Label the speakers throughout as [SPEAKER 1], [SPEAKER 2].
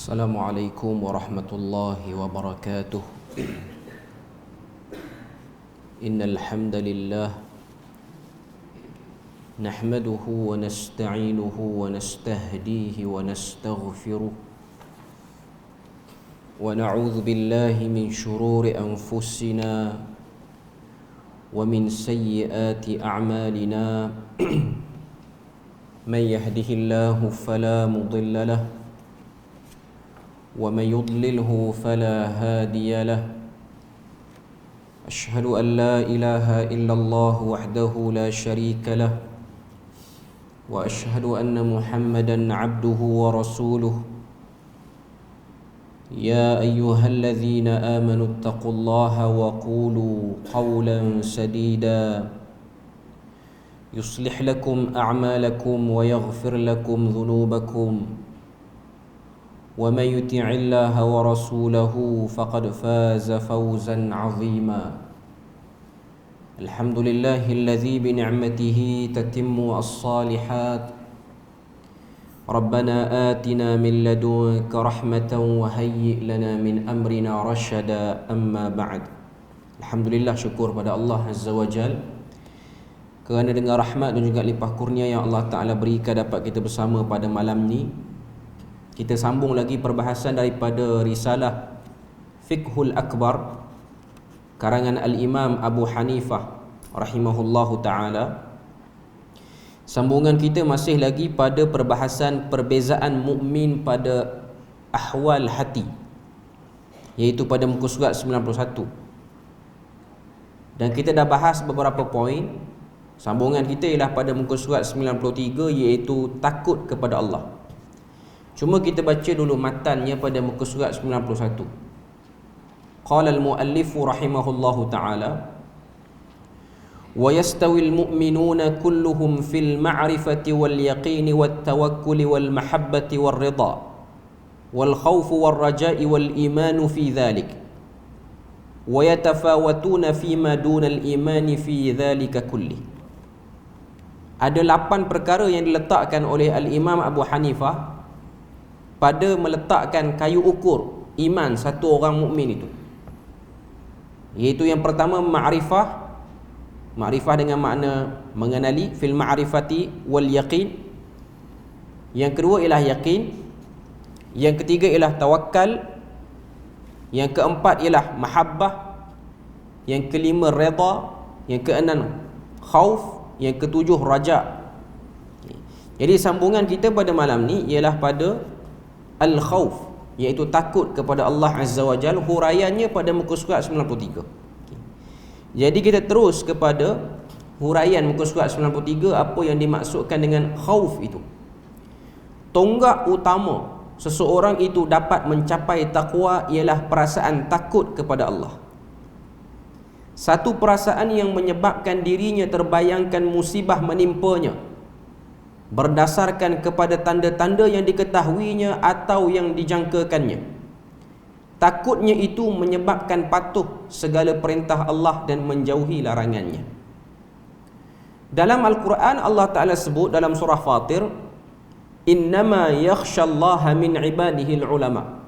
[SPEAKER 1] Assalamualaikum warahmatullahi wabarakatuh. Innal hamdalillah nahmaduhu wa nasta'inuhu wa nastahdihi wa nastaghfiruh wa na'udzu billahi min shururi anfusina wa min sayyiati a'malina. Man yahdihillahu fala mudilla lahu ومن يضلله فلا هادي له. أشهد أن لا إله إلا الله وحده لا شريك له وأشهد أن محمدا عبده ورسوله. يا أيها الذين آمنوا اتقوا الله وقولوا قولا سديدا يصلح لكم أعمالكم ويغفر لكم ذنوبكم ومن يطع الله ورسوله فقد فاز فوزا عظيما. الحمد لله الذي بنعمته تتم الصالحات. ربنا آتنا من لدنك رحمة وهيئ لنا من أمرنا رشدا. أما بعد. Alhamdulillah, syukur pada Allah Azza wa Jal kerana dengan rahmat dan juga limpah kurnia yang Allah Ta'ala berikan dapat kita bersama pada malam ni. Kita sambung lagi perbahasan daripada risalah Fiqhul Akbar karangan Al-Imam Abu Hanifah rahimahullahu ta'ala. Sambungan kita masih lagi pada perbahasan perbezaan mukmin pada ahwal hati, iaitu pada muka surat 91. Dan kita dah bahas beberapa poin. Sambungan kita ialah pada muka surat 93, iaitu takut kepada Allah. Cuma kita baca dulu matannya pada muka surat 91. Qala al-muallif rahimahullahu ta'ala, wa yastawil mu'minuna kulluhum fil ma'rifati wal yaqini wat tawakkuli wal mahabbati wal ridha wal khawfu wal raja'i wal imanu fi dhalik wa yatafawatuna fima dunal imani fi dhalika kulli. Ada 8 perkara yang diletakkan oleh al-Imam Abu Hanifah pada meletakkan kayu ukur iman satu orang mukmin itu. Iaitu yang pertama ma'rifah. Ma'rifah dengan makna mengenali, fil ma'rifati wal yaqin. Yang kedua ialah yaqin. Yang ketiga ialah tawakkal. Yang keempat ialah mahabbah. Yang kelima redha. Yang keenam khauf. Yang ketujuh raja. Jadi sambungan kita pada malam ni ialah pada al-khawf, iaitu takut kepada Allah Azza wa Jal. Huraiannya pada muka surat 93. Jadi kita terus kepada huraian muka surat 93, apa yang dimaksudkan dengan khauf itu. Tonggak utama seseorang itu dapat mencapai takwa ialah perasaan takut kepada Allah. Satu perasaan yang menyebabkan dirinya terbayangkan musibah menimpanya berdasarkan kepada tanda-tanda yang diketahuinya atau yang dijangkakannya. Takutnya itu menyebabkan patuh segala perintah Allah dan menjauhi larangannya. Dalam Al-Quran Allah Ta'ala sebut dalam surah Fatir, innama yakhshallaha min ibadihil ulama.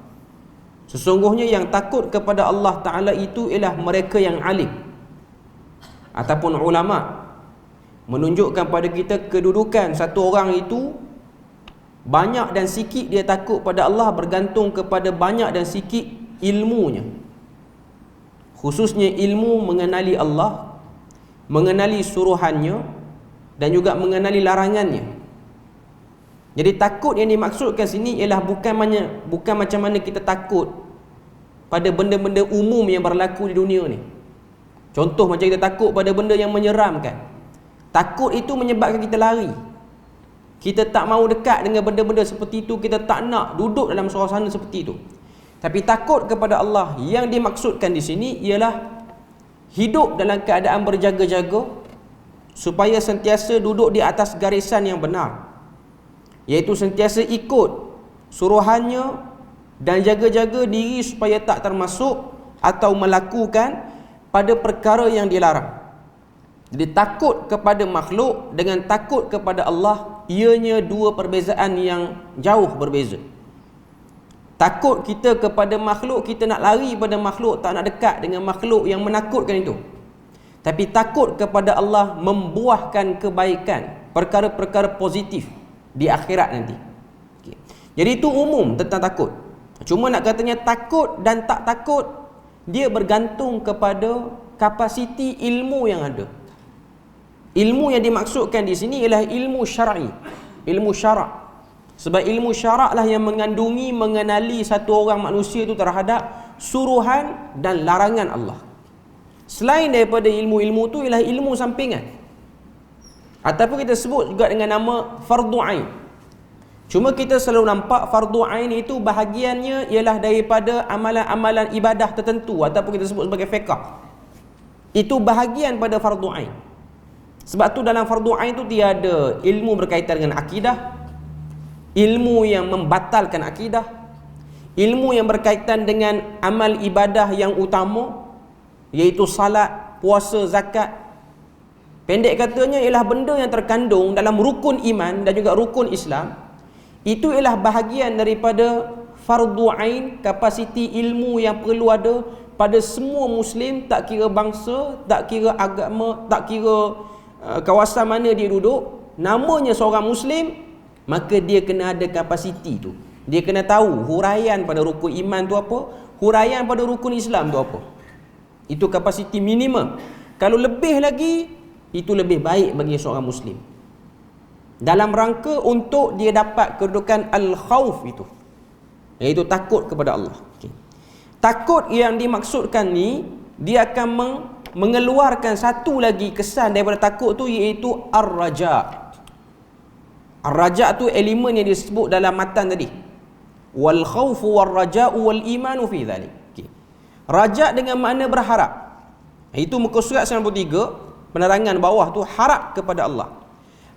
[SPEAKER 1] Sesungguhnya yang takut kepada Allah Ta'ala itu ialah mereka yang alim ataupun ulama. Menunjukkan pada kita kedudukan satu orang itu, banyak dan sikit dia takut pada Allah bergantung kepada banyak dan sikit ilmunya. Khususnya ilmu mengenali Allah, mengenali suruhannya dan juga mengenali larangannya. Jadi takut yang dimaksudkan sini ialah bukan macam mana kita takut pada benda-benda umum yang berlaku di dunia ni. Contoh macam kita takut pada benda yang menyeramkan. Takut itu menyebabkan kita lari. Kita tak mahu dekat dengan benda-benda seperti itu. Kita tak nak duduk dalam suasana seperti itu. Tapi takut kepada Allah yang dimaksudkan di sini ialah hidup dalam keadaan berjaga-jaga supaya sentiasa duduk di atas garisan yang benar, iaitu sentiasa ikut suruhannya dan jaga-jaga diri supaya tak termasuk atau melakukan pada perkara yang dilarang. Jadi takut kepada makhluk dengan takut kepada Allah, ianya dua perbezaan yang jauh berbeza. Takut kita kepada makhluk, kita nak lari pada makhluk, tak nak dekat dengan makhluk yang menakutkan itu. Tapi takut kepada Allah membuahkan kebaikan, perkara-perkara positif di akhirat nanti. Okay. Jadi itu umum tentang takut. Cuma nak katanya takut dan tak takut, dia bergantung kepada kapasiti ilmu yang ada. Ilmu yang dimaksudkan di sini ialah ilmu syar'i, ilmu syarak. Sebab ilmu syarak lah yang mengandungi, mengenali satu orang manusia itu terhadap suruhan dan larangan Allah. Selain daripada ilmu-ilmu tu ialah ilmu sampingan, ataupun kita sebut juga dengan nama fardu ain. Cuma kita selalu nampak fardu ain itu bahagiannya ialah daripada amalan-amalan ibadah tertentu, ataupun kita sebut sebagai fiqh. Itu bahagian pada fardu ain. Sebab tu dalam fardu ain tu dia ada ilmu berkaitan dengan akidah, ilmu yang membatalkan akidah, ilmu yang berkaitan dengan amal ibadah yang utama, iaitu salat, puasa, zakat. Pendek katanya ialah benda yang terkandung dalam rukun iman dan juga rukun Islam. Itu ialah bahagian daripada fardu ain, kapasiti ilmu yang perlu ada pada semua Muslim, tak kira bangsa, tak kira agama, tak kira kawasan mana dia duduk. Namanya seorang Muslim, maka dia kena ada kapasiti tu. Dia kena tahu huraian pada rukun iman tu apa, huraian pada rukun Islam tu apa. Itu kapasiti minimum. Kalau lebih lagi, itu lebih baik bagi seorang Muslim, dalam rangka untuk dia dapat kedudukan al-khawf itu, iaitu takut kepada Allah. Okay. Takut yang dimaksudkan ni, dia akan mengeluarkan satu lagi kesan daripada takut tu, iaitu ar-raja. Ar-raja tu elemen yang disebut dalam matan tadi. Wal khawfu wal raja'u wal imanu fi dhalik. Okay. Raja dengan makna berharap. Itu muka surat 93, penerangan bawah tu, harap kepada Allah.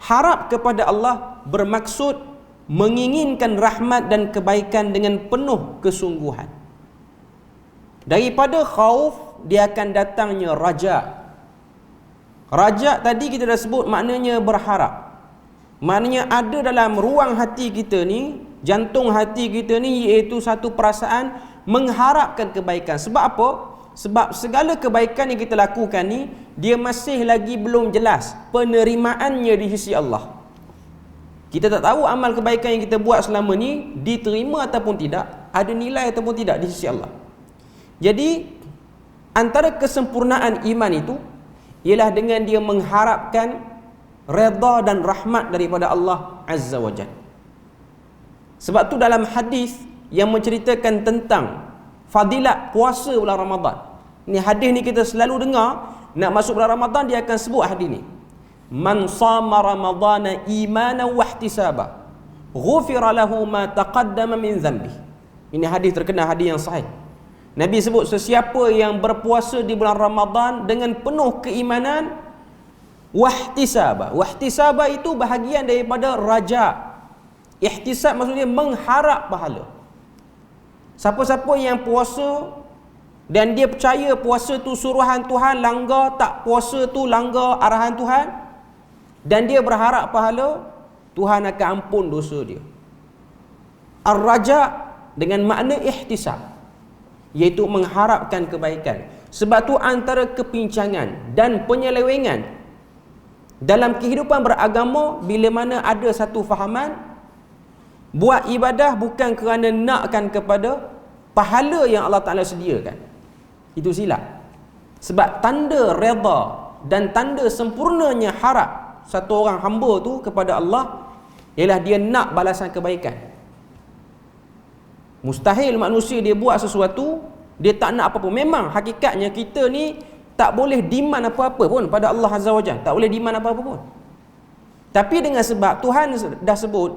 [SPEAKER 1] Harap kepada Allah bermaksud menginginkan rahmat dan kebaikan dengan penuh kesungguhan. Daripada khauf dia akan datangnya raja. Raja tadi kita dah sebut maknanya berharap. Maknanya ada dalam ruang hati kita ni, jantung hati kita ni, iaitu satu perasaan mengharapkan kebaikan. Sebab apa? Sebab segala kebaikan yang kita lakukan ni, dia masih lagi belum jelas penerimaannya di sisi Allah. Kita tak tahu amal kebaikan yang kita buat selama ni diterima ataupun tidak, ada nilai ataupun tidak di sisi Allah. Jadi antara kesempurnaan iman itu ialah dengan dia mengharapkan redha dan rahmat daripada Allah Azza wa Jalla. Sebab tu dalam hadis yang menceritakan tentang fadilat puasa bulan Ramadan, ni hadis ni kita selalu dengar, nak masuk bulan Ramadan dia akan sebut hadis ni. Man sama ramadana imanan wa ihtisaba, ghufira lahu ma taqaddama min dhanbi. Ini hadis terkenal, hadis yang sahih. Nabi sebut sesiapa yang berpuasa di bulan Ramadan dengan penuh keimanan, wahtisaba. Wahtisaba itu bahagian daripada raja. Ihtisab maksudnya mengharap pahala. Siapa-siapa yang puasa dan dia percaya puasa tu suruhan Tuhan, langgar tak puasa tu langgar arahan Tuhan, dan dia berharap pahala, Tuhan akan ampun dosa dia. Ar-raja dengan makna ihtisab, iaitu mengharapkan kebaikan. Sebab tu antara kepincangan dan penyelewengan dalam kehidupan beragama, bila mana ada satu fahaman buat ibadah bukan kerana nakkan kepada pahala yang Allah Ta'ala sediakan, itu silap. Sebab tanda redha dan tanda sempurnanya harap satu orang hamba tu kepada Allah ialah dia nak balasan kebaikan. Mustahil manusia dia buat sesuatu dia tak nak apa-apa. Memang hakikatnya kita ni tak boleh demand apa-apa pun pada Allah Azza wa Jalla, tak boleh demand apa-apa pun. Tapi dengan sebab Tuhan dah sebut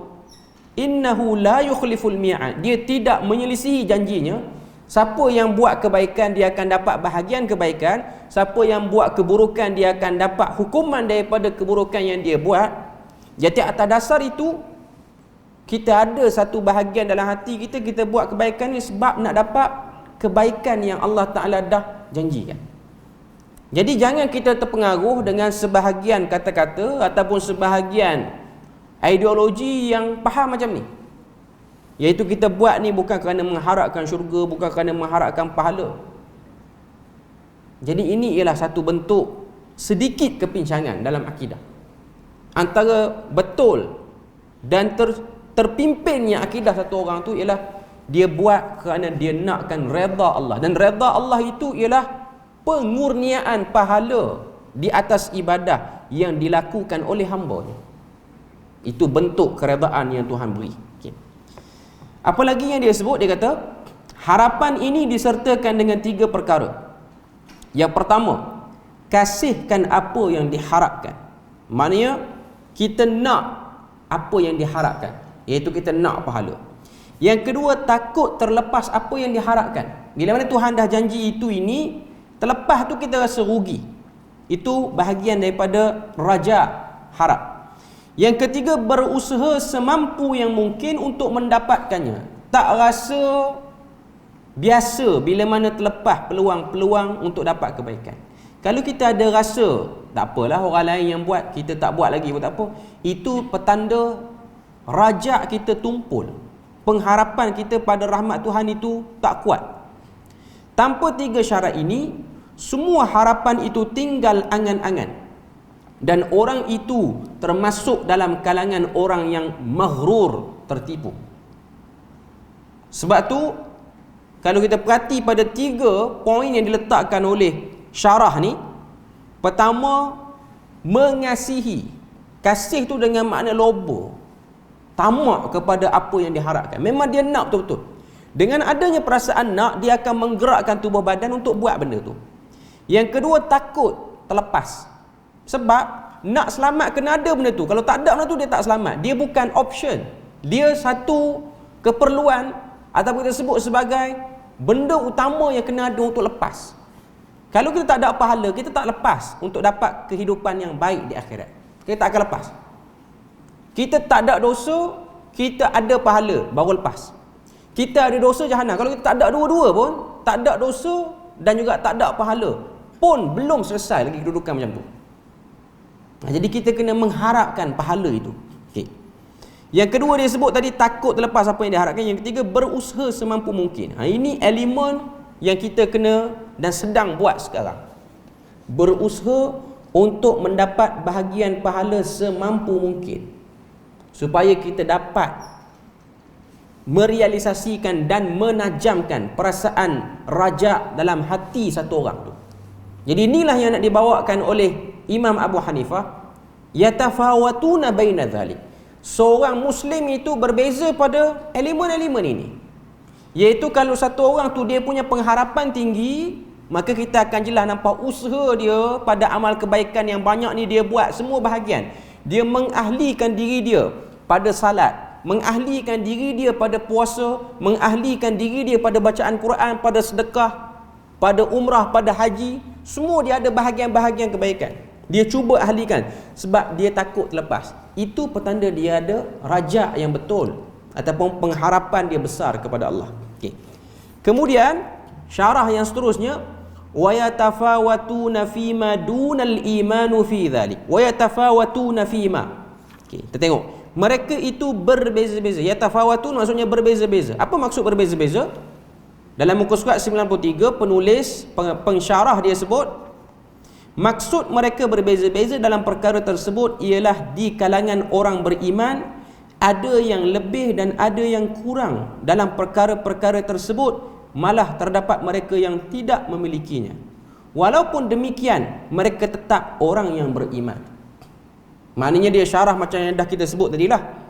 [SPEAKER 1] innahu la yukhliful mi'ad, dia tidak menyelisihi janjinya. Siapa yang buat kebaikan dia akan dapat bahagian kebaikan, siapa yang buat keburukan dia akan dapat hukuman daripada keburukan yang dia buat. Jadi atas dasar itu kita ada satu bahagian dalam hati kita, kita buat kebaikan ni sebab nak dapat kebaikan yang Allah Ta'ala dah janjikan. Jadi jangan kita terpengaruh dengan sebahagian kata-kata ataupun sebahagian ideologi yang faham macam ni. Iaitu kita buat ni bukan kerana mengharapkan syurga, bukan kerana mengharapkan pahala. Jadi ini ialah satu bentuk sedikit kepincangan dalam akidah. Antara betul dan terpimpinnya akidah satu orang tu ialah dia buat kerana dia nakkan redha Allah. Dan redha Allah itu ialah pengurniaan pahala di atas ibadah yang dilakukan oleh hamba-Nya. Itu bentuk keredaan yang Tuhan beri. Okay. Apa lagi yang dia sebut? Dia kata harapan ini disertakan dengan 3 perkara. Yang pertama, kasihkan apa yang diharapkan. Maknanya kita nak apa yang diharapkan, iaitu kita nak pahala. Yang kedua, takut terlepas apa yang diharapkan. Bila mana Tuhan dah janji itu ini, terlepas tu kita rasa rugi. Itu bahagian daripada raja, harap. Yang ketiga, berusaha semampu yang mungkin untuk mendapatkannya. Tak rasa biasa bila mana terlepas peluang-peluang untuk dapat kebaikan. Kalau kita ada rasa, tak apalah orang lain yang buat, kita tak buat lagi pun tak apa, itu petanda raja kita tumpul. Pengharapan kita pada rahmat Tuhan itu tak kuat. Tanpa 3 syarat ini, semua harapan itu tinggal angan-angan. Dan orang itu termasuk dalam kalangan orang yang maghrur, tertipu. Sebab tu, kalau kita perhati pada 3 poin yang diletakkan oleh syarah ni, pertama, mengasihi. Kasih tu dengan makna loba, tamak kepada apa yang diharapkan. Memang dia nak betul-betul. Dengan adanya perasaan nak, dia akan menggerakkan tubuh badan untuk buat benda tu. Yang kedua, takut terlepas. Sebab nak selamat kena ada benda tu. Kalau tak ada benda tu, dia tak selamat. Dia bukan option. Dia satu keperluan ataupun kita sebut sebagai benda utama yang kena ada untuk lepas. Kalau kita tak ada pahala, kita tak lepas untuk dapat kehidupan yang baik di akhirat. Kita tak akan lepas. Kita tak ada dosa, kita ada pahala, baru lepas. Kita ada dosa jahanam. Kalau kita tak ada dua-dua pun, tak ada dosa dan juga tak ada pahala pun, belum selesai lagi kedudukan macam tu. Jadi kita kena mengharapkan pahala itu. Okay. Yang kedua dia sebut tadi, takut terlepas apa yang diharapkan. Yang ketiga, berusaha semampu mungkin. Ini elemen yang kita kena dan sedang buat sekarang. Berusaha untuk mendapat bahagian pahala semampu mungkin, supaya kita dapat merealisasikan dan menajamkan perasaan raja dalam hati satu orang tu. Jadi inilah yang nak dibawakan oleh Imam Abu Hanifah, yatafawatuna baina dhalik. Seorang Muslim itu berbeza pada elemen-elemen ini. Iaitu kalau satu orang tu dia punya pengharapan tinggi, maka kita akan jelas nampak usaha dia pada amal kebaikan yang banyak ni dia buat semua bahagian. Dia mengahlikan diri dia pada salat, mengahlikan diri dia pada puasa, mengahlikan diri dia pada bacaan Quran, pada sedekah, pada umrah, pada haji. Semua dia ada bahagian-bahagian kebaikan. Dia cuba ahlikan sebab dia takut terlepas. Itu petanda dia ada raja yang betul ataupun pengharapan dia besar kepada Allah. Okay. Kemudian syarah yang seterusnya, wa yatafawatuna fima dunal imanu fi dhalik. Wa yatafawatuna fima. Okey, kita tengok. Mereka itu berbeza-beza. Yatafawatun maksudnya berbeza-beza. Apa maksud berbeza-beza? Dalam muka surat 93, penulis pensyarah dia sebut, maksud mereka berbeza-beza dalam perkara tersebut ialah di kalangan orang beriman ada yang lebih dan ada yang kurang dalam perkara-perkara tersebut, malah terdapat mereka yang tidak memilikinya. Walaupun demikian, mereka tetap orang yang beriman. Maknanya dia syarah macam yang dah kita sebut tadilah.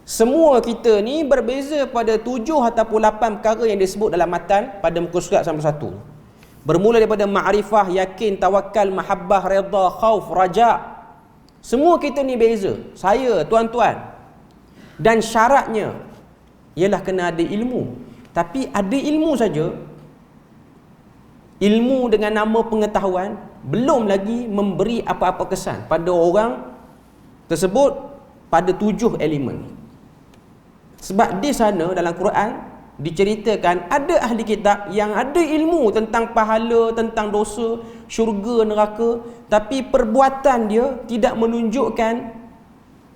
[SPEAKER 1] Semua kita ni berbeza pada 7 ataupun 8 perkara yang disebut dalam matan pada muka surat 91. Bermula daripada ma'rifah, yakin, tawakal, mahabbah, redha, khauf, raja. Semua kita ni beza. Saya, tuan-tuan. Dan syaratnya ialah kena ada ilmu. Tapi ada ilmu saja, ilmu dengan nama pengetahuan, belum lagi memberi apa-apa kesan pada orang tersebut pada 7 elemen. Sebab di sana dalam Quran diceritakan ada ahli kitab yang ada ilmu tentang pahala, tentang dosa, syurga, neraka, tapi perbuatan dia tidak menunjukkan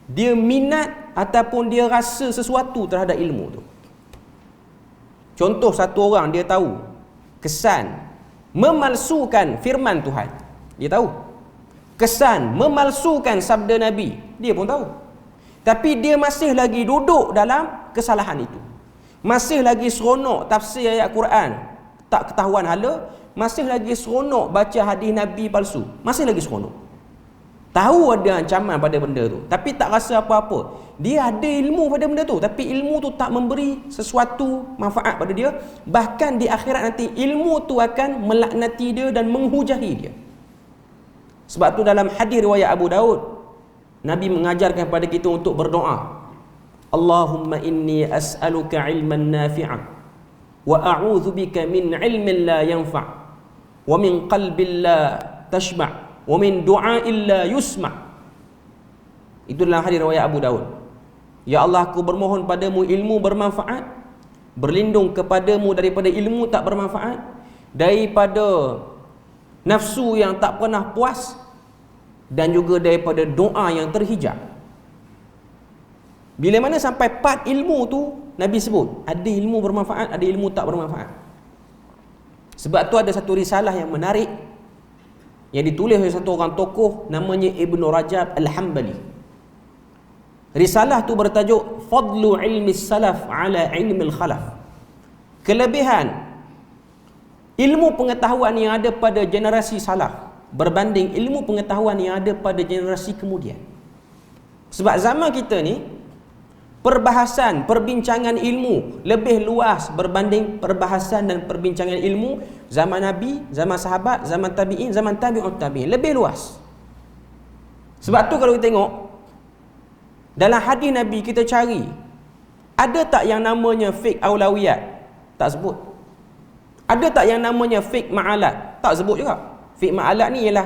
[SPEAKER 1] dia minat ataupun dia rasa sesuatu terhadap ilmu tu. Contoh, satu orang dia tahu kesan memalsukan firman Tuhan, dia tahu. Kesan memalsukan sabda Nabi, dia pun tahu. Tapi dia masih lagi duduk dalam kesalahan itu. Masih lagi seronok tafsir ayat Quran tak ketahuan hala, masih lagi seronok baca hadis Nabi palsu, masih lagi seronok. Tahu ada ancaman pada benda tu, tapi tak rasa apa-apa. Dia ada ilmu pada benda tu, tapi ilmu tu tak memberi sesuatu manfaat pada dia. Bahkan di akhirat nanti ilmu tu akan melaknati dia dan menghujahi dia. Sebab tu dalam hadis riwayat Abu Daud, Nabi mengajarkan kepada kita untuk berdoa, Allahumma inni as'aluka ilman nafi'an wa a'udzu bika min ilmin la yanfa' wa min qalbin la tashba' wa min du'a'in la yusma'. Itu dalam hadis riwayat Abu Daud. Ya Allah, aku bermohon padamu ilmu bermanfaat, berlindung kepadamu daripada ilmu tak bermanfaat, daripada nafsu yang tak pernah puas, dan juga daripada doa yang terhijab. Bila mana sampai part ilmu tu, Nabi sebut ada ilmu bermanfaat, ada ilmu tak bermanfaat. Sebab tu ada satu risalah yang menarik yang ditulis oleh satu orang tokoh namanya Ibnu Rajab Al-Hambali. Risalah tu bertajuk Fadlu ilmi salaf ala ilmi al-khalaf. Kelebihan ilmu pengetahuan yang ada pada generasi salaf berbanding ilmu pengetahuan yang ada pada generasi kemudian. Sebab zaman kita ni perbahasan, perbincangan ilmu lebih luas berbanding perbahasan dan perbincangan ilmu zaman Nabi, zaman sahabat, zaman tabi'in, zaman tabi'ut tabi'in. Lebih luas. Sebab tu kalau kita tengok dalam hadis Nabi, kita cari ada tak yang namanya fiqh aulawiyat? Tak sebut. Ada tak yang namanya fiqh ma'alat? Tak sebut juga. Fiqh ma'alat ni ialah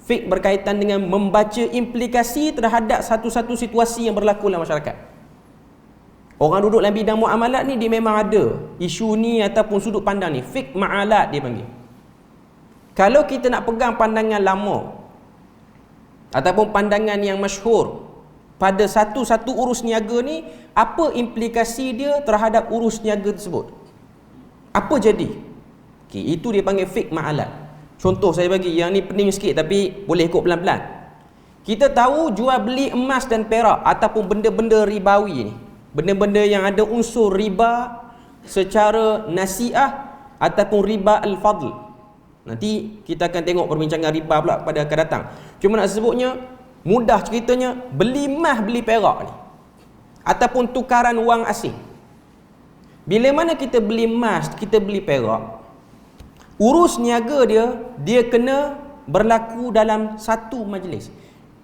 [SPEAKER 1] fiqh berkaitan dengan membaca implikasi terhadap satu-satu situasi yang berlaku dalam masyarakat. Orang duduk dalam bidang muamalat ni, dia memang ada isu ni ataupun sudut pandang ni. Fiqh ma'alat dia panggil. Kalau kita nak pegang pandangan lama ataupun pandangan yang masyhur pada satu-satu urus niaga ni, apa implikasi dia terhadap urus niaga tersebut? Apa jadi? Okay, itu dia panggil fiqh ma'alat. Contoh saya bagi, yang ni pening sikit tapi boleh ikut pelan-pelan. Kita tahu jual beli emas dan perak ataupun benda-benda ribawi ni, benda-benda yang ada unsur riba secara nasi'ah ataupun riba al-fadl. Nanti kita akan tengok perbincangan riba pula pada akan datang. Cuma nak sebutnya, mudah ceritanya, beli emas, beli perak ni ataupun tukaran wang asing. Bila mana kita beli emas, kita beli perak, urus niaga dia kena berlaku dalam satu majlis.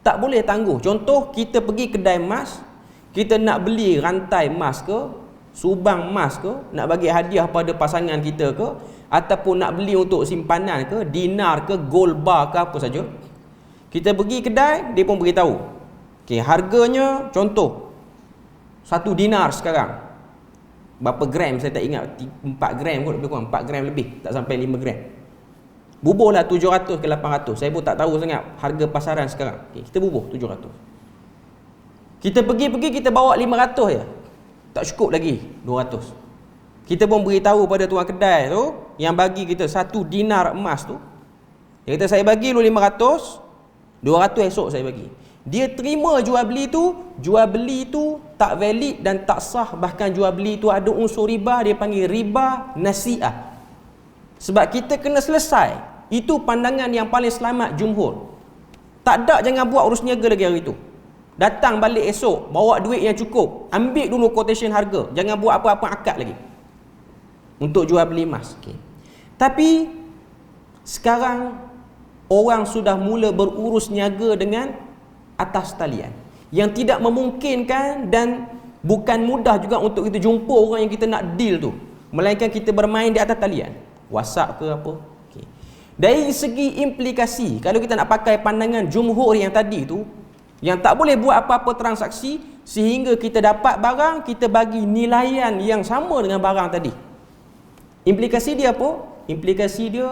[SPEAKER 1] Tak boleh tangguh. Contoh, kita pergi kedai emas, kita nak beli rantai emas ke, subang emas ke, nak bagi hadiah pada pasangan kita ke, ataupun nak beli untuk simpanan ke, dinar ke, gold bar ke, apa saja. Kita pergi kedai, dia pun beritahu. Okay, harganya contoh 1 dinar sekarang. Berapa gram saya tak ingat, 4 gram kot lebih kurang, 4 gram lebih, tak sampai 5 gram. Bubuhlah 700 ke 800. Saya pun tak tahu sangat harga pasaran sekarang. Okay, kita bubuh 700. Kita pergi kita bawa 500 je. Tak cukup lagi 200. Kita pun beritahu pada tuan kedai tu yang bagi kita 1 dinar emas tu. Dia kata, saya bagi lu 500, 200 esok saya bagi. Dia terima jual beli tu tak valid dan tak sah. Bahkan jual beli tu ada unsur riba, dia panggil riba nasi'ah. Sebab kita kena selesai. Itu pandangan yang paling selamat jumhur. Tak ada, jangan buat urus niaga lagi hari tu. Datang balik esok, bawa duit yang cukup, ambil dulu quotation harga, jangan buat apa-apa akad lagi untuk jual beli emas. Okay. Tapi sekarang orang sudah mula berurus niaga dengan atas talian, yang tidak memungkinkan dan bukan mudah juga untuk kita jumpa orang yang kita nak deal tu, melainkan kita bermain di atas talian, WhatsApp ke apa. Okay. Dari segi implikasi, kalau kita nak pakai pandangan jumhur yang tadi tu, yang tak boleh buat apa-apa transaksi sehingga kita dapat barang, kita bagi nilaian yang sama dengan barang tadi. Implikasi dia apa? Implikasi dia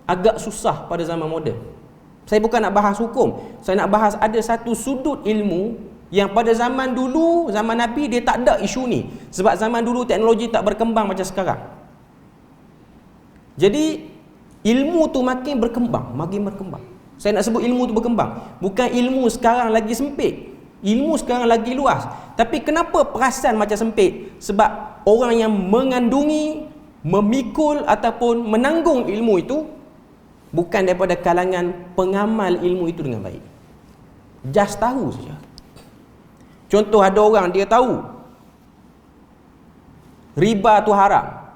[SPEAKER 1] agak susah pada zaman moden. Saya bukan nak bahas hukum, saya nak bahas ada satu sudut ilmu yang pada zaman dulu, zaman Nabi, dia tak ada isu ni. Sebab zaman dulu teknologi tak berkembang macam sekarang. Jadi ilmu tu makin berkembang, makin berkembang. Saya nak sebut ilmu tu berkembang, bukan ilmu sekarang lagi sempit, ilmu sekarang lagi luas. Tapi kenapa perasan macam sempit? Sebab orang yang mengandungi, memikul ataupun menanggung ilmu itu bukan daripada kalangan pengamal ilmu itu dengan baik. Just tahu saja. Contoh, ada orang dia tahu riba tu haram.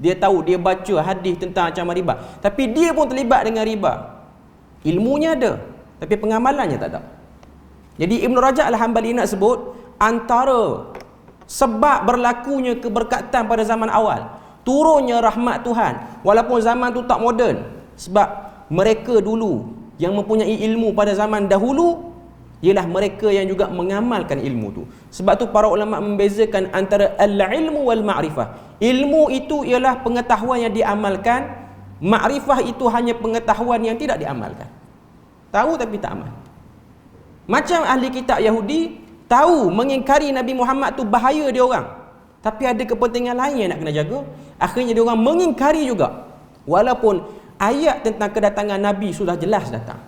[SPEAKER 1] Dia tahu, dia baca hadis tentang ancaman riba, tapi dia pun terlibat dengan riba. Ilmunya ada, tapi pengamalannya tak ada. Jadi Ibn Rajab Al-Hanbali nak sebut antara sebab berlakunya keberkatan pada zaman awal, turunnya rahmat Tuhan walaupun zaman tu tak moden, sebab mereka dulu yang mempunyai ilmu pada zaman dahulu ialah mereka yang juga mengamalkan ilmu tu. Sebab tu para ulama membezakan antara al-ilmu wal ma'rifah. Ilmu itu ialah pengetahuan yang diamalkan, ma'rifah itu hanya pengetahuan yang tidak diamalkan. Tahu tapi tak amal. Macam ahli kitab Yahudi tahu mengingkari Nabi Muhammad tu bahaya dia orang, tapi ada kepentingan lain yang nak kena jaga. Akhirnya dia orang mengingkari juga, walaupun ayat tentang kedatangan Nabi sudah jelas datang,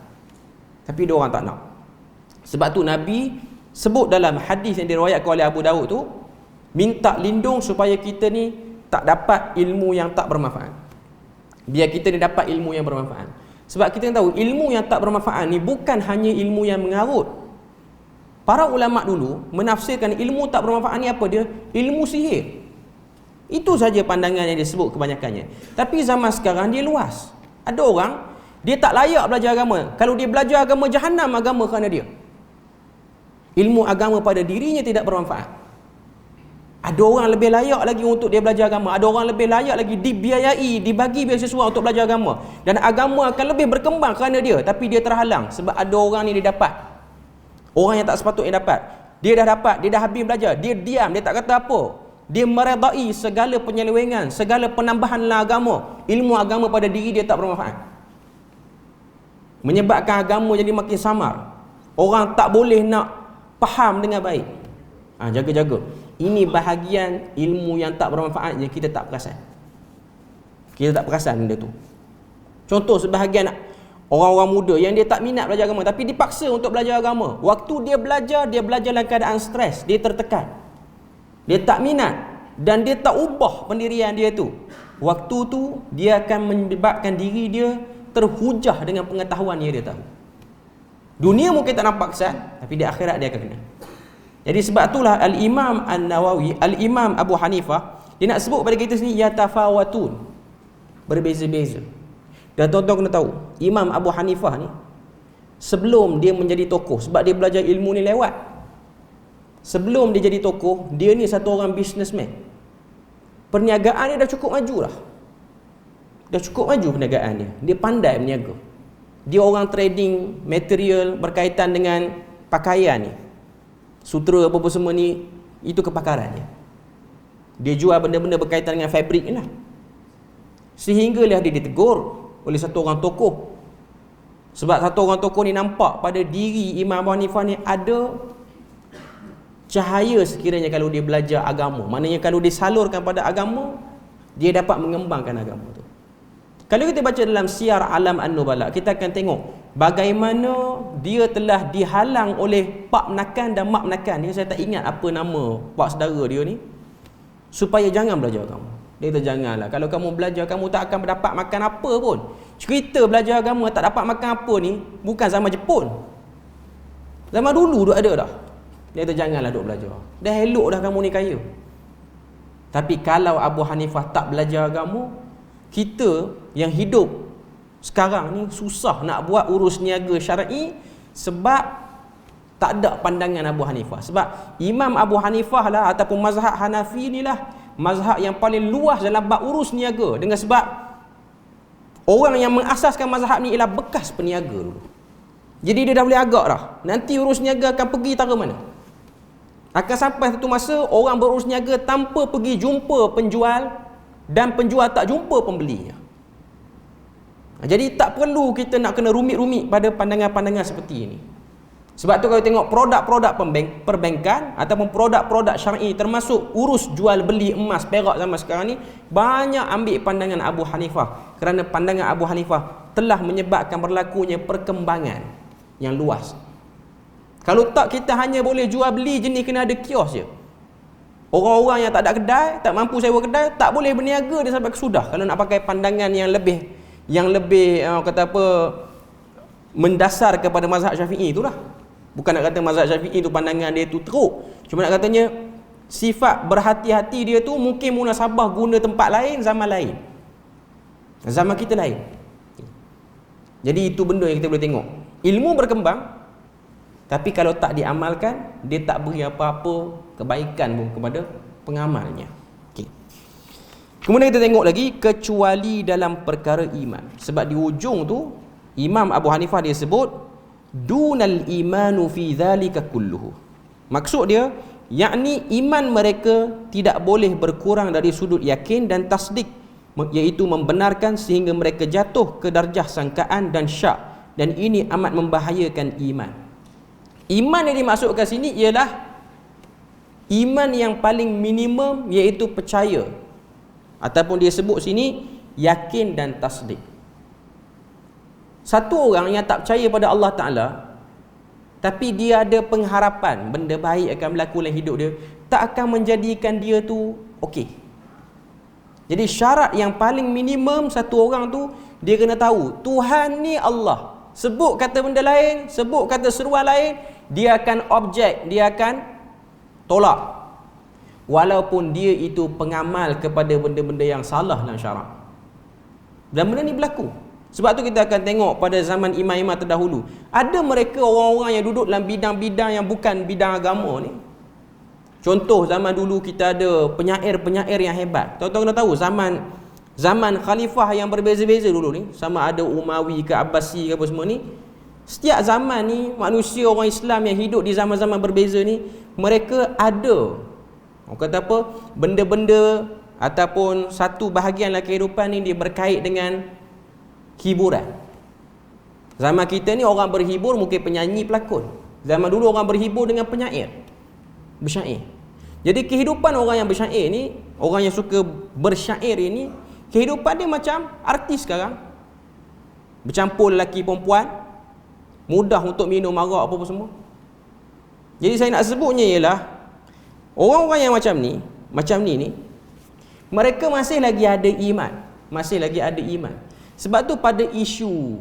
[SPEAKER 1] tapi dia orang tak nak. Sebab tu Nabi sebut dalam hadis yang diriwayatkan oleh Abu Daud tu, minta lindung supaya kita ni tak dapat ilmu yang tak bermanfaat. Biar kita ni dapat ilmu yang bermanfaat. Sebab kita tahu ilmu yang tak bermanfaat ni bukan hanya ilmu yang mengarut. Para ulama dulu menafsirkan ilmu tak bermanfaat ni apa dia? Ilmu sihir. Itu saja pandangan yang disebut kebanyakannya. Tapi zaman sekarang dia luas. Ada orang dia tak layak belajar agama. Kalau dia belajar agama, jahanam agama kerana dia. Ilmu agama pada dirinya tidak bermanfaat. Ada orang lebih layak lagi untuk dia belajar agama. Ada orang lebih layak lagi dibiayai, dibagi beasiswa untuk belajar agama. Dan agama akan lebih berkembang kerana dia. Tapi dia terhalang sebab ada orang ni dia dapat. Orang yang tak sepatutnya dapat. Dia dah dapat, dia dah habis belajar. Dia diam, dia tak kata apa. Dia meredai segala penyelewengan, segala penambahan agama. Ilmu agama pada diri dia tak bermanfaat. Menyebabkan agama jadi makin samar. Orang tak boleh nak faham dengan baik. Jaga-jaga. Ini bahagian ilmu yang tak bermanfaat yang kita tak perasan. Kita tak perasan benda tu. Contoh, sebahagian orang-orang muda yang dia tak minat belajar agama tapi dipaksa untuk belajar agama. Waktu dia belajar dalam keadaan stres, dia tertekan. Dia tak minat dan dia tak ubah pendirian dia tu. Waktu tu dia akan menyebabkan diri dia terhujah dengan pengetahuan yang dia tahu. Dunia mungkin tak nampak kesan, tapi di akhirat dia akan kena. Jadi sebab itulah Al-Imam An-Nawawi, Al-Imam Abu Hanifah, dia nak sebut pada kita sini yatafawatun, berbeza-beza. Dan tuan-tuan kena tahu, Imam Abu Hanifah ni sebelum dia menjadi tokoh, sebab dia belajar ilmu ni lewat. Sebelum dia jadi tokoh, dia ni satu orang businessman. Perniagaan dia dah cukup maju dah. Dah cukup maju perniagaan dia. Dia pandai berniaga. Dia orang trading material berkaitan dengan pakaian ni. Sutra apa semua ni, itu kepakarannya. Dia jual benda-benda berkaitan dengan fabrik ni lah. Sehinggalah dia ditegur oleh satu orang tokoh. Sebab satu orang tokoh ni nampak pada diri Imam Abu Hanifah ni ada cahaya sekiranya kalau dia belajar agama. Maknanya kalau dia salurkan pada agama, dia dapat mengembangkan agama tu. Kalau kita baca dalam Siyar Alam An-Nubala, kita akan tengok bagaimana dia telah dihalang oleh pak menakan dan mak menakan. Dia, saya tak ingat apa nama pak saudara dia ni, supaya jangan belajar agama. Dia kata janganlah, kalau kamu belajar kamu tak akan dapat makan apa pun. Cerita belajar agama tak dapat makan apa ni bukan zaman Jepun. Zaman dulu dah ada dah. Dia kata janganlah duk belajar. Dah elok dah kamu ni kaya. Tapi kalau Abu Hanifah tak belajar agama, kita yang hidup sekarang ni susah nak buat urus niaga syar'i sebab tak ada pandangan Abu Hanifah. Sebab Imam Abu Hanifah lah ataupun mazhab Hanafi ni lah mazhab yang paling luas dalam bab urus niaga, dengan sebab orang yang mengasaskan mazhab ni ialah bekas peniaga dulu. Jadi dia dah boleh agak dah. Nanti urus niaga akan pergi tara mana? Akan sampai satu masa orang berurus niaga tanpa pergi jumpa penjual dan penjual tak jumpa pembelinya. Jadi tak perlu kita nak kena rumit-rumit pada pandangan-pandangan seperti ini. Sebab tu kalau tengok produk-produk perbankan ataupun produk-produk syar'i, termasuk urus jual beli emas perak zaman sekarang ni, banyak ambil pandangan Abu Hanifah. Kerana pandangan Abu Hanifah telah menyebabkan berlakunya perkembangan yang luas. Kalau tak, kita hanya boleh jual beli jenis kena ada kios je. Orang-orang yang tak ada kedai, tak mampu sewa kedai, tak boleh berniaga dia sampai kesudah. Kalau nak pakai pandangan yang lebih kata apa, mendasar kepada mazhab Syafi'i itulah. Bukan nak kata mazhab Syafi'i tu pandangan dia tu teruk. Cuma nak katanya sifat berhati-hati dia tu mungkin munasabah guna tempat lain, zaman lain. Zaman kita lain. Jadi itu benda yang kita boleh tengok. Ilmu berkembang, tapi kalau tak diamalkan, dia tak beri apa-apa kebaikan pun kepada pengamalnya. Okay. Kemudian kita tengok lagi, kecuali dalam perkara iman. Sebab di ujung tu Imam Abu Hanifah dia sebut dunal imanu fi dhalika kulluhu. Maksud dia, yakni iman mereka tidak boleh berkurang dari sudut yakin dan tasdik, iaitu membenarkan sehingga mereka jatuh ke darjah sangkaan dan syak, dan ini amat membahayakan iman. Iman yang dimaksudkan sini ialah iman yang paling minimum, iaitu percaya, ataupun dia sebut sini yakin dan tasdik. Satu orang yang tak percaya pada Allah Ta'ala, tapi dia ada pengharapan benda baik akan berlaku dalam hidup dia, tak akan menjadikan dia tu okey. Jadi syarat yang paling minimum satu orang tu, dia kena tahu Tuhan ni Allah. Sebut kata benda lain, sebut kata seruan lain, dia akan objek, dia akan tolak. Walaupun dia itu pengamal kepada benda-benda yang salah dalam syarak. Dan benda ni berlaku. Sebab tu kita akan tengok pada zaman imam-imam terdahulu, ada mereka orang-orang yang duduk dalam bidang-bidang yang bukan bidang agama ni. Contoh zaman dulu kita ada penyair-penyair yang hebat. Tuan-tuan kena tahu zaman khalifah yang berbeza-beza dulu ni, sama ada Umawi ke Abbasi ke apa semua ni. Setiap zaman ni manusia orang Islam yang hidup di zaman-zaman berbeza ni, mereka ada orang kata apa, benda-benda ataupun satu bahagian dalam kehidupan ni dia berkait dengan hiburan. Zaman kita ni orang berhibur mungkin penyanyi, pelakon. Zaman dulu orang berhibur dengan penyair, bersyair. Jadi kehidupan orang yang bersyair ni, orang yang suka bersyair ini, kehidupan dia macam artis sekarang. Bercampur lelaki perempuan, mudah untuk minum arak apa-apa semua. Jadi saya nak sebutnya ialah orang-orang yang macam ni, mereka masih lagi ada iman. Masih lagi ada iman. Sebab tu pada isu,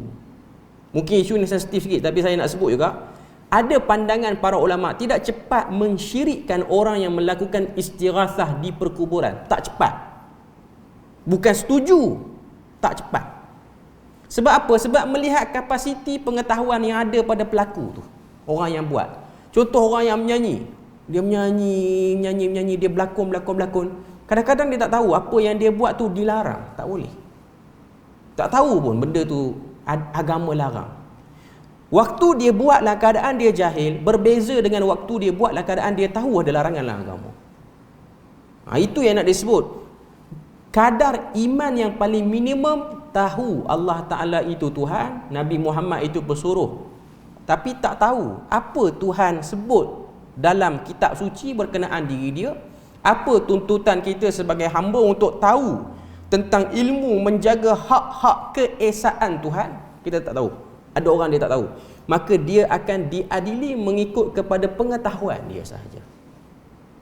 [SPEAKER 1] mungkin isu ni sensitif sikit, tapi saya nak sebut juga, ada pandangan para ulama tidak cepat mensyirikkan orang yang melakukan istighathah di perkuburan. Tak cepat. Bukan setuju, tak cepat. Sebab apa? Sebab melihat kapasiti pengetahuan yang ada pada pelaku tu, orang yang buat. Contoh orang yang menyanyi, dia menyanyi, dia berlakon. Kadang-kadang dia tak tahu apa yang dia buat tu dilarang, tak boleh. Tak tahu pun benda tu agama larang. Waktu dia buat dalam keadaan dia jahil, berbeza dengan waktu dia buat dalam keadaan dia tahu ada larangan dalam agama. Itu yang nak disebut kadar iman yang paling minimum. Tahu Allah Ta'ala itu Tuhan, Nabi Muhammad itu pesuruh, tapi tak tahu apa Tuhan sebut dalam kitab suci berkenaan diri dia, apa tuntutan kita sebagai hamba untuk tahu tentang ilmu menjaga hak-hak keesaan Tuhan. Kita tak tahu. Ada orang dia tak tahu. Maka dia akan diadili mengikut kepada pengetahuan dia sahaja.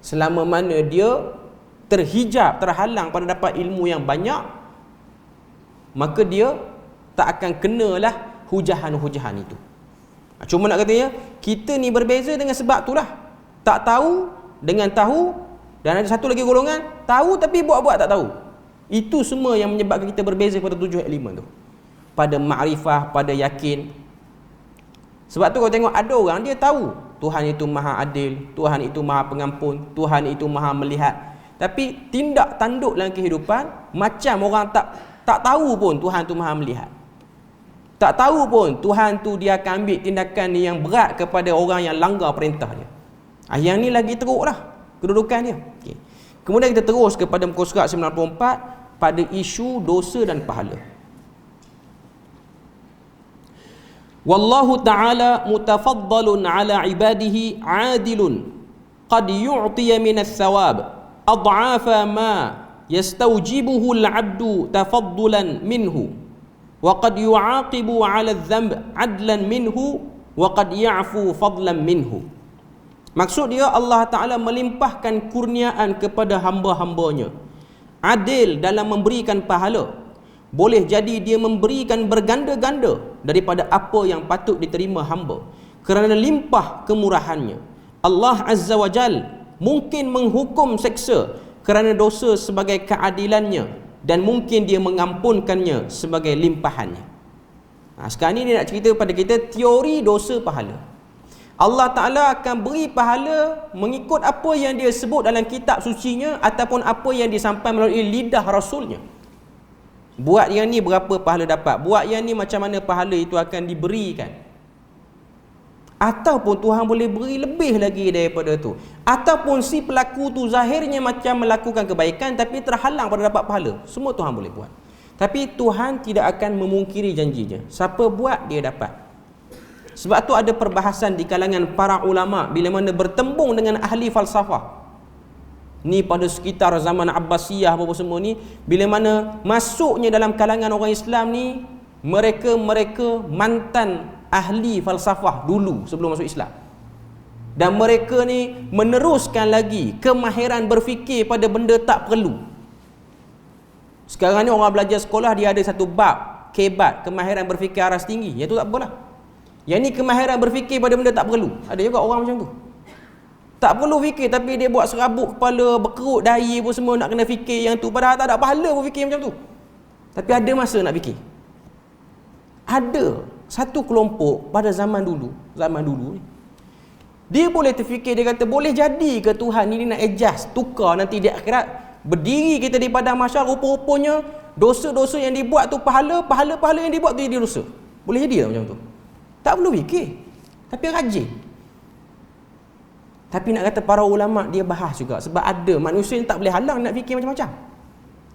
[SPEAKER 1] Selama mana dia terhijab, terhalang pada dapat ilmu yang banyak, maka dia tak akan kenalah hujahan-hujahan itu. Cuma nak katanya, kita ni berbeza dengan sebab itulah. Tak tahu dengan tahu, dan ada satu lagi golongan, tahu tapi buat-buat tak tahu. Itu semua yang menyebabkan kita berbeza pada 7 elemen tu. Pada ma'rifah, pada yakin. Sebab tu kau tengok ada orang dia tahu Tuhan itu maha adil, Tuhan itu maha pengampun, Tuhan itu maha melihat, tapi tindak tanduk dalam kehidupan macam orang tak tahu pun Tuhan tu maha melihat. Tak tahu pun Tuhan tu dia akan ambil tindakan yang berat kepada orang yang langgar perintah dia. Yang ni lagi teruk lah kedudukan dia. Okay. Kemudian kita terus kepada muka surat 94 pada isu dosa dan pahala. Wallahu ta'ala mutafaddalun ala ibadihi adilun qad yu'tiya minas thawab ad'afa ma yastaujibuhu al-'abdu tafaddulan minhu wa qad yu'aqibu 'ala adh-dhanb 'adlan minhu wa qad ya'fu fadlan minhu. Maksud dia, Allah Ta'ala melimpahkan kurniaan kepada hamba-hambanya, adil dalam memberikan pahala. Boleh jadi dia memberikan berganda-ganda daripada apa yang patut diterima hamba kerana limpah kemurahannya. Allah Azza wa Jal mungkin menghukum seksa kerana dosa sebagai keadilannya, dan mungkin dia mengampunkannya sebagai limpahannya. Sekarang ni dia nak cerita pada kita teori dosa pahala. Allah Ta'ala akan beri pahala mengikut apa yang dia sebut dalam kitab sucinya ataupun apa yang disampaikan melalui lidah Rasulnya. Buat yang ni berapa pahala dapat, buat yang ni macam mana pahala itu akan diberikan. Ataupun Tuhan boleh beri lebih lagi daripada tu. Ataupun si pelaku tu zahirnya macam melakukan kebaikan tapi terhalang pada dapat pahala. Semua Tuhan boleh buat. Tapi Tuhan tidak akan memungkiri janjinya. Siapa buat, dia dapat. Sebab tu ada perbahasan di kalangan para ulama bila mana bertembung dengan ahli falsafah. Ni pada sekitar zaman Abbasiyah apa semua ni, bila mana masuknya dalam kalangan orang Islam ni, mereka mantan ahli falsafah dulu sebelum masuk Islam. Dan mereka ni meneruskan lagi kemahiran berfikir pada benda tak perlu. Sekarang ni orang belajar sekolah, dia ada satu bab, kebat, kemahiran berfikir aras tinggi. Yang tu tak apalah. Yang ni kemahiran berfikir pada benda tak perlu. Ada juga orang macam tu. Tak perlu fikir tapi dia buat serabut kepala, berkerut dahi pun semua nak kena fikir yang tu. Padahal tak ada pahala pun fikir macam tu. Tapi ada masa nak fikir. Ada satu kelompok pada zaman dulu ni, dia boleh terfikir, dia kata boleh jadi ke Tuhan ni nak adjust, tukar nanti di akhirat. Berdiri kita di padang mahsyar, rupa-rupanya dosa-dosa yang dibuat tu pahala yang dibuat tu jadi dosa. Boleh jadi tak macam tu? Tak perlu fikir, tapi rajin. Tapi nak kata para ulama dia bahas juga, sebab ada manusia yang tak boleh halang nak fikir macam-macam.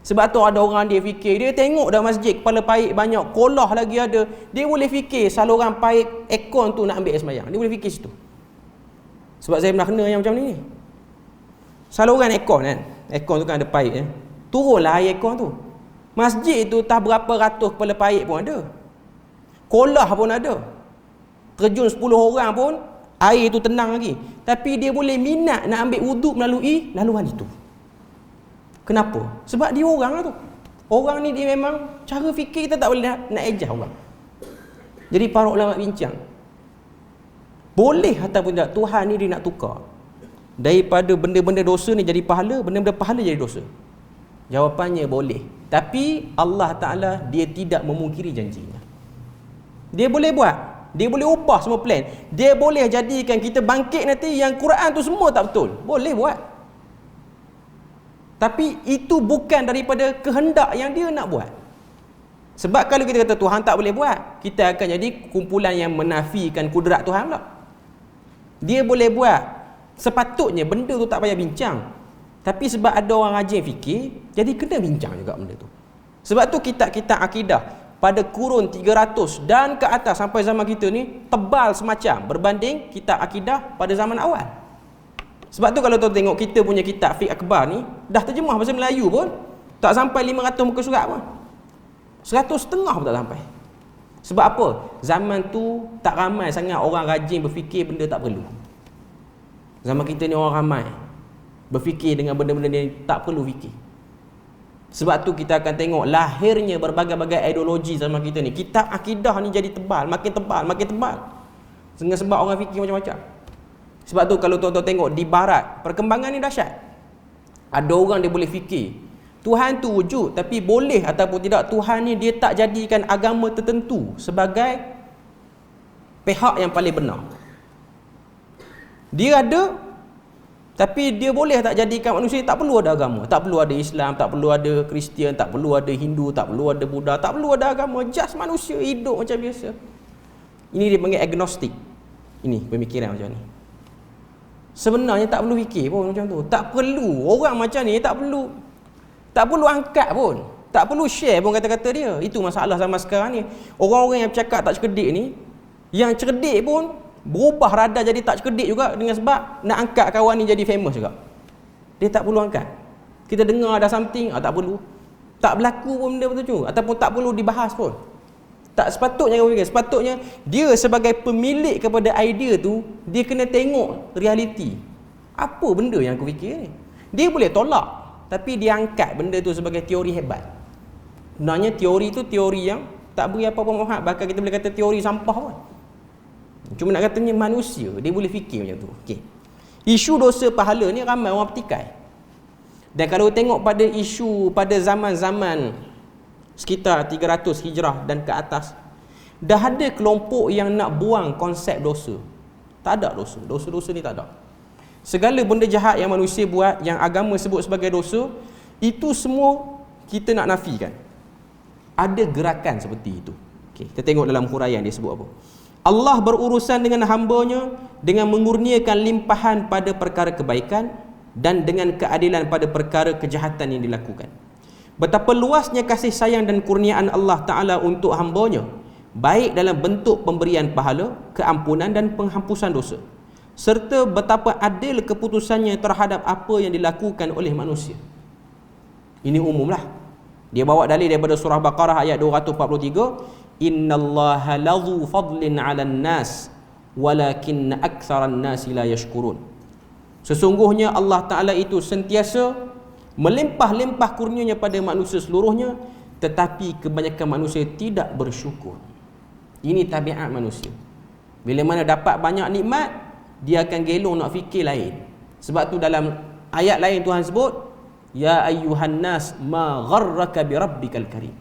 [SPEAKER 1] Sebab tu ada orang dia fikir, dia tengok dah masjid kepala paip banyak, kolah lagi ada, dia boleh fikir saluran paip aircon tu nak ambil air sembahyang, dia boleh fikir situ. Sebab saya pernah kena yang macam ni. Saluran aircon kan, aircon tu kan ada paip turunlah air aircon tu. Masjid tu tak berapa ratus kepala paip pun ada, kolah pun ada, terjun 10 orang pun air tu tenang lagi. Tapi dia boleh minat nak ambil wuduk melalui laluan itu. Kenapa? Sebab dia orang lah tu. Orang ni dia memang cara fikir kita tak boleh nak ejah orang. Jadi para ulama bincang, boleh ataupun tidak Tuhan ni dia nak tukar daripada benda-benda dosa ni jadi pahala, benda-benda pahala jadi dosa? Jawapannya boleh. Tapi Allah Ta'ala dia tidak memungkiri janjinya. Dia boleh buat, dia boleh ubah semua plan. Dia boleh jadikan kita bangkit nanti yang Quran tu semua tak betul. Boleh buat. Tapi itu bukan daripada kehendak yang dia nak buat. Sebab kalau kita kata Tuhan tak boleh buat, kita akan jadi kumpulan yang menafikan kudrat Tuhan pula. Dia boleh buat. Sepatutnya benda tu tak payah bincang. Tapi sebab ada orang rajin fikir, jadi kena bincang juga benda tu. Sebab tu kitab-kitab akidah pada kurun 300 dan ke atas sampai zaman kita ni tebal semacam berbanding kitab akidah pada zaman awal. Sebab tu kalau tuan tengok kita punya kitab Fiqh Akbar ni dah terjemah bahasa Melayu pun tak sampai 500 muka surat pun. 100 setengah pun tak sampai. Sebab apa? Zaman tu tak ramai sangat orang rajin berfikir benda tak perlu. Zaman kita ni orang ramai berfikir dengan benda-benda yang tak perlu fikir. Sebab tu kita akan tengok lahirnya berbagai-bagai ideologi zaman kita ni. Kitab akidah ni jadi tebal, makin tebal, makin tebal. Sebab orang fikir macam-macam. Sebab tu kalau tuan-tuan tengok di barat, perkembangan ni dahsyat. Ada orang dia boleh fikir Tuhan tu wujud, tapi boleh ataupun tidak Tuhan ni dia tak jadikan agama tertentu sebagai pihak yang paling benar. Dia ada, tapi dia boleh tak jadikan manusia tak perlu ada agama, tak perlu ada Islam, tak perlu ada Kristian, tak perlu ada Hindu, tak perlu ada Buddha, tak perlu ada agama, just manusia hidup macam biasa. Ini dia panggil agnostik. Ini pemikiran macam ni. Sebenarnya tak perlu fikir pun macam tu. Tak perlu. Orang macam ni tak perlu angkat pun. Tak perlu share pun kata-kata dia. Itu masalah zaman sekarang ni. Orang-orang yang bercakap tak cerdik ni, yang cerdik pun berubah radar jadi tak cerdik juga dengan sebab nak angkat kawan ni jadi famous juga. Dia tak perlu angkat. Kita dengar ada something, tak perlu. Tak berlaku pun benda betul tu, ataupun tak perlu dibahas pun. Tak sepatutnya kamu fikir. Sepatutnya dia sebagai pemilik kepada idea tu, dia kena tengok realiti. Apa benda yang aku fikir ni? Dia boleh tolak, tapi dia angkat benda tu sebagai teori hebat. Sebenarnya teori tu teori yang tak beri apa-apa manfaat. Bahkan kita boleh kata teori sampah pun. Cuma nak katanya manusia, dia boleh fikir macam tu. Okay. Isu dosa pahala ni ramai orang petikai. Dan kalau tengok pada isu pada zaman-zaman sekitar 300 hijrah dan ke atas, dah ada kelompok yang nak buang konsep dosa. Tak ada dosa. Dosa-dosa ni tak ada. Segala benda jahat yang manusia buat, yang agama sebut sebagai dosa, itu semua kita nak nafikan. Ada gerakan seperti itu. Okay, kita tengok dalam huraian dia sebut apa. Allah berurusan dengan hamba-Nya dengan mengurniakan limpahan pada perkara kebaikan dan dengan keadilan pada perkara kejahatan yang dilakukan. Betapa luasnya kasih sayang dan kurniaan Allah Ta'ala untuk hamba-Nya, baik dalam bentuk pemberian pahala, keampunan dan penghampusan dosa, serta betapa adil keputusannya terhadap apa yang dilakukan oleh manusia. Ini umumlah. Dia bawa dalil daripada surah Baqarah ayat 243, innallaha ladzu fadlin 'alan nas walakinna aktsaran nasi la yashkurun. Sesungguhnya Allah Ta'ala itu sentiasa melimpah-limpah kurnianya pada manusia seluruhnya, tetapi kebanyakan manusia tidak bersyukur. Ini tabiat manusia. Bila mana dapat banyak nikmat, dia akan gelong nak fikir lain. Sebab tu dalam ayat lain Tuhan sebut, ya ayyuhan nas ma gharraka bi rabbikal karim.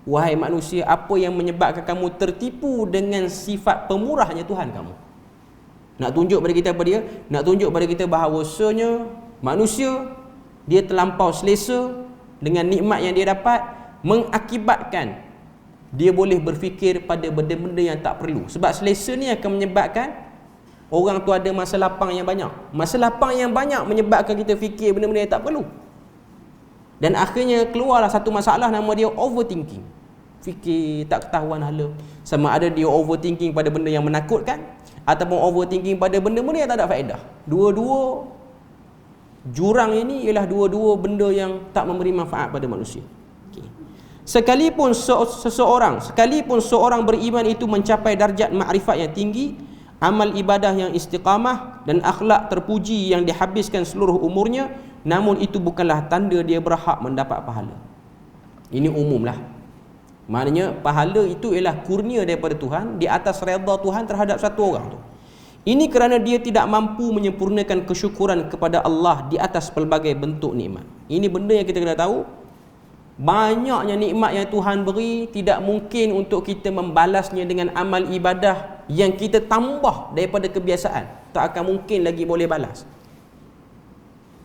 [SPEAKER 1] Wahai manusia, apa yang menyebabkan kamu tertipu dengan sifat pemurahnya Tuhan kamu? Nak tunjuk pada kita apa dia? Nak tunjuk pada kita bahawasanya manusia, dia terlampau selesa dengan nikmat yang dia dapat, mengakibatkan dia boleh berfikir pada benda-benda yang tak perlu. Sebab selesa ni akan menyebabkan orang tu ada masa lapang yang banyak. Masa lapang yang banyak menyebabkan kita fikir benda-benda yang tak perlu. Dan akhirnya keluarlah satu masalah, nama dia overthinking. Fikir tak ketahuan hala. Sama ada dia overthinking pada benda yang menakutkan, ataupun overthinking pada benda-benda yang tak ada faedah. Dua-dua jurang ini ialah dua-dua benda yang tak memberi manfaat pada manusia. Okay. Sekalipun seorang beriman itu mencapai darjat makrifat yang tinggi, amal ibadah yang istiqamah dan akhlak terpuji yang dihabiskan seluruh umurnya, namun itu bukanlah tanda dia berhak mendapat pahala. Ini umumlah. Maknanya pahala itu ialah kurnia daripada Tuhan di atas redha Tuhan terhadap satu orang tu. Ini kerana dia tidak mampu menyempurnakan kesyukuran kepada Allah di atas pelbagai bentuk nikmat. Ini benda yang kita kena tahu. Banyaknya nikmat yang Tuhan beri, tidak mungkin untuk kita membalasnya dengan amal ibadah yang kita tambah daripada kebiasaan. Tak akan mungkin lagi boleh balas.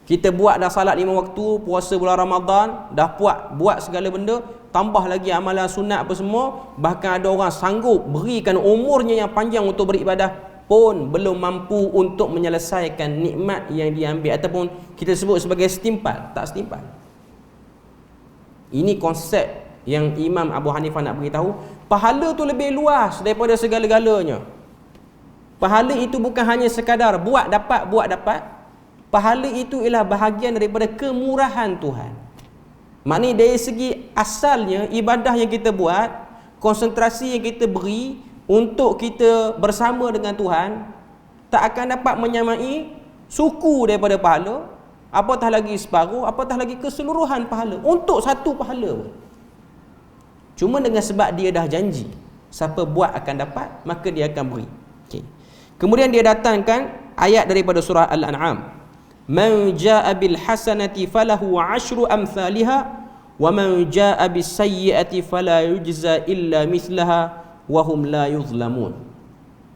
[SPEAKER 1] Kita buat dah salat 5 waktu, puasa bulan Ramadan, dah buat segala benda, tambah lagi amalan sunat apa semua, bahkan ada orang sanggup berikan umurnya yang panjang untuk beribadah, pun belum mampu untuk menyelesaikan nikmat yang diambil, ataupun kita sebut sebagai setimpal. Tak setimpal. Ini konsep yang Imam Abu Hanifah nak beritahu. Pahala tu lebih luas daripada segala-galanya. Pahala itu bukan hanya sekadar buat dapat. Pahala itu ialah bahagian daripada kemurahan Tuhan. Maknanya dari segi asalnya, ibadah yang kita buat, konsentrasi yang kita beri untuk kita bersama dengan Tuhan, tak akan dapat menyamai suku daripada pahala, apatah lagi separuh, apatah lagi keseluruhan pahala, untuk satu pahala pun. Cuma dengan sebab dia dah janji, siapa buat akan dapat, maka dia akan beri. Okay. Kemudian dia datangkan ayat daripada surah Al-An'am. Man jaa bil hasanati falahu 'ashru amsalha wa man jaa bis sayyi'ati fala yujza illa mithlaha wa hum la yuzlamun.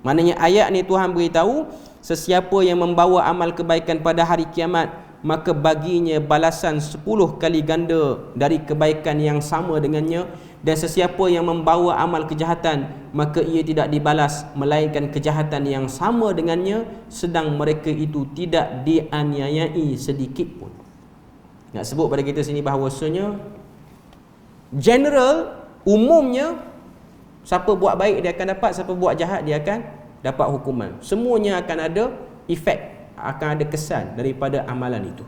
[SPEAKER 1] Maknanya ayat ni Tuhan beritahu, sesiapa yang membawa amal kebaikan pada hari kiamat, maka baginya balasan 10 kali ganda dari kebaikan yang sama dengannya, dan sesiapa yang membawa amal kejahatan, maka ia tidak dibalas melainkan kejahatan yang sama dengannya, sedang mereka itu tidak dianiayai sedikit pun. Nak sebut pada kita sini bahawasanya general, umumnya, siapa buat baik dia akan dapat, siapa buat jahat dia akan dapat hukuman. Semuanya akan ada efek, akan ada kesan daripada amalan itu.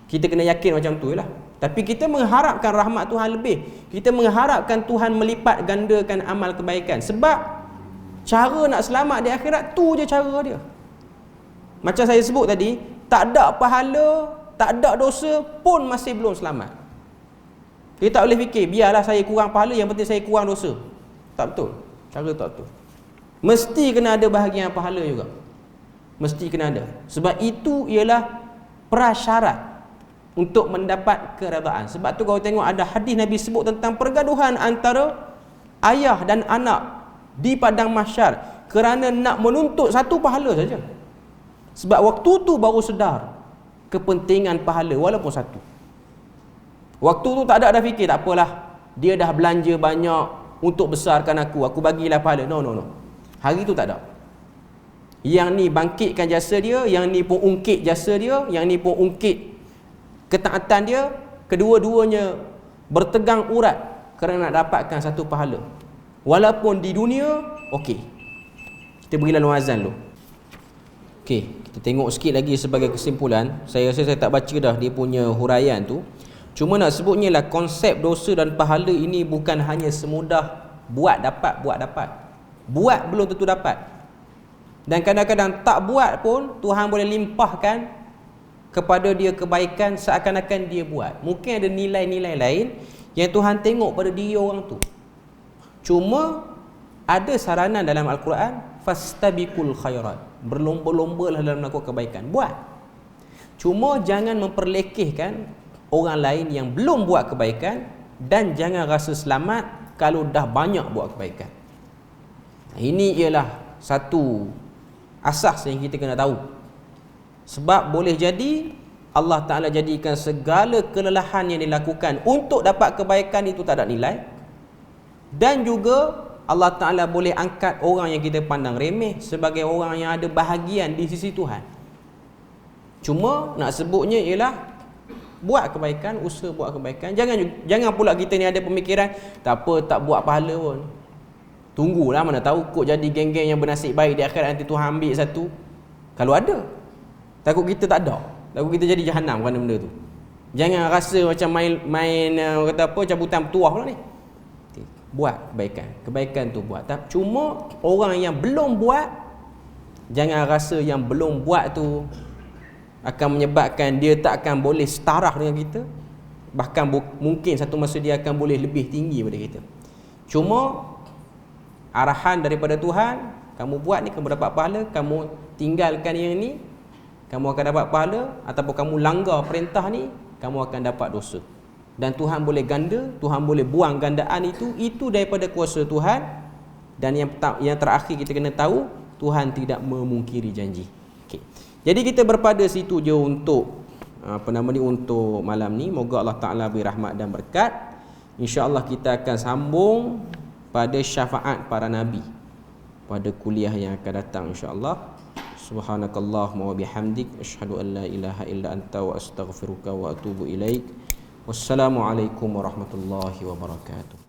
[SPEAKER 1] Kita kena yakin macam tu lah. Tapi kita mengharapkan rahmat Tuhan lebih. Kita mengharapkan Tuhan melipat gandakan amal kebaikan. Sebab cara nak selamat di akhirat tu je cara dia. Macam saya sebut tadi, tak ada pahala, tak ada dosa pun masih belum selamat. Kita tak boleh fikir, biarlah saya kurang pahala, yang penting saya kurang dosa. Tak betul. Cara tak betul. Mesti kena ada bahagian pahala juga. Mesti kena ada. Sebab itu ialah prasyarat untuk mendapat keredaan. Sebab tu kalau tengok ada hadis Nabi sebut tentang pergaduhan antara ayah dan anak di padang mahsyar kerana nak menuntut satu pahala saja. Sebab waktu tu baru sedar kepentingan pahala walaupun satu. Waktu tu tak ada dah fikir, tak apalah, dia dah belanja banyak untuk besarkan aku bagilah pahala. No. Hari tu tak ada. Yang ni bangkitkan jasa dia, yang ni pun ungkit jasa dia, yang ni pun ungkit ketaatan dia, kedua-duanya bertegang urat kerana nak dapatkan satu pahala. Walaupun di dunia, okey. Kita beri lalu azan dulu. Okey, kita tengok sikit lagi sebagai kesimpulan. Saya rasa saya tak baca dah dia punya huraian tu. Cuma nak sebutnya lah, konsep dosa dan pahala ini bukan hanya semudah buat dapat. Buat belum tentu dapat. Dan kadang-kadang tak buat pun Tuhan boleh limpahkan kepada dia kebaikan seakan-akan dia buat. Mungkin ada nilai-nilai lain yang Tuhan tengok pada diri orang tu. Cuma ada saranan dalam Al-Quran, fastabiqul khairat, berlomba-lombalah dalam melakukan kebaikan. Buat. Cuma jangan memperlekehkan orang lain yang belum buat kebaikan, dan jangan rasa selamat kalau dah banyak buat kebaikan. Ini ialah satu asas yang kita kena tahu. Sebab boleh jadi Allah Ta'ala jadikan segala kelelahan yang dilakukan untuk dapat kebaikan itu tak ada nilai. Dan juga Allah Ta'ala boleh angkat orang yang kita pandang remeh sebagai orang yang ada bahagian di sisi Tuhan. Cuma nak sebutnya ialah buat kebaikan, usaha buat kebaikan. Jangan pula kita ni ada pemikiran, tak apa, tak buat pahala pun. Tunggulah, mana tahu kot jadi geng-geng yang bernasib baik di akhirat, nanti Tuhan ambil satu. Kalau ada, takut kita tak ada. Takut kita jadi jahanam kerana benda tu. Jangan rasa macam main kata apa, cabutan petuah pula ni. Buat kebaikan. Kebaikan tu buat. Cuma orang yang belum buat, jangan rasa yang belum buat tu akan menyebabkan dia tak akan boleh setaraf dengan kita. Bahkan mungkin satu masa dia akan boleh lebih tinggi daripada kita. Cuma arahan daripada Tuhan, kamu buat ni kamu dapat pahala, kamu tinggalkan yang ni kamu akan dapat pahala, ataupun kamu langgar perintah ni, kamu akan dapat dosa. Dan Tuhan boleh ganda, Tuhan boleh buang gandaan itu daripada kuasa Tuhan. Dan yang terakhir kita kena tahu, Tuhan tidak memungkiri janji. Okay. Jadi kita berpada situ je untuk untuk malam ni. Moga Allah Ta'ala beri rahmat dan berkat. InsyaAllah kita akan sambung pada syafaat para Nabi pada kuliah yang akan datang insyaAllah. Subhanakallahumma wa bihamdik, asyhadu an la ilaha illa anta wa astaghfiruka wa atubu ilaik. Wassalamualaikum warahmatullahi wabarakatuh.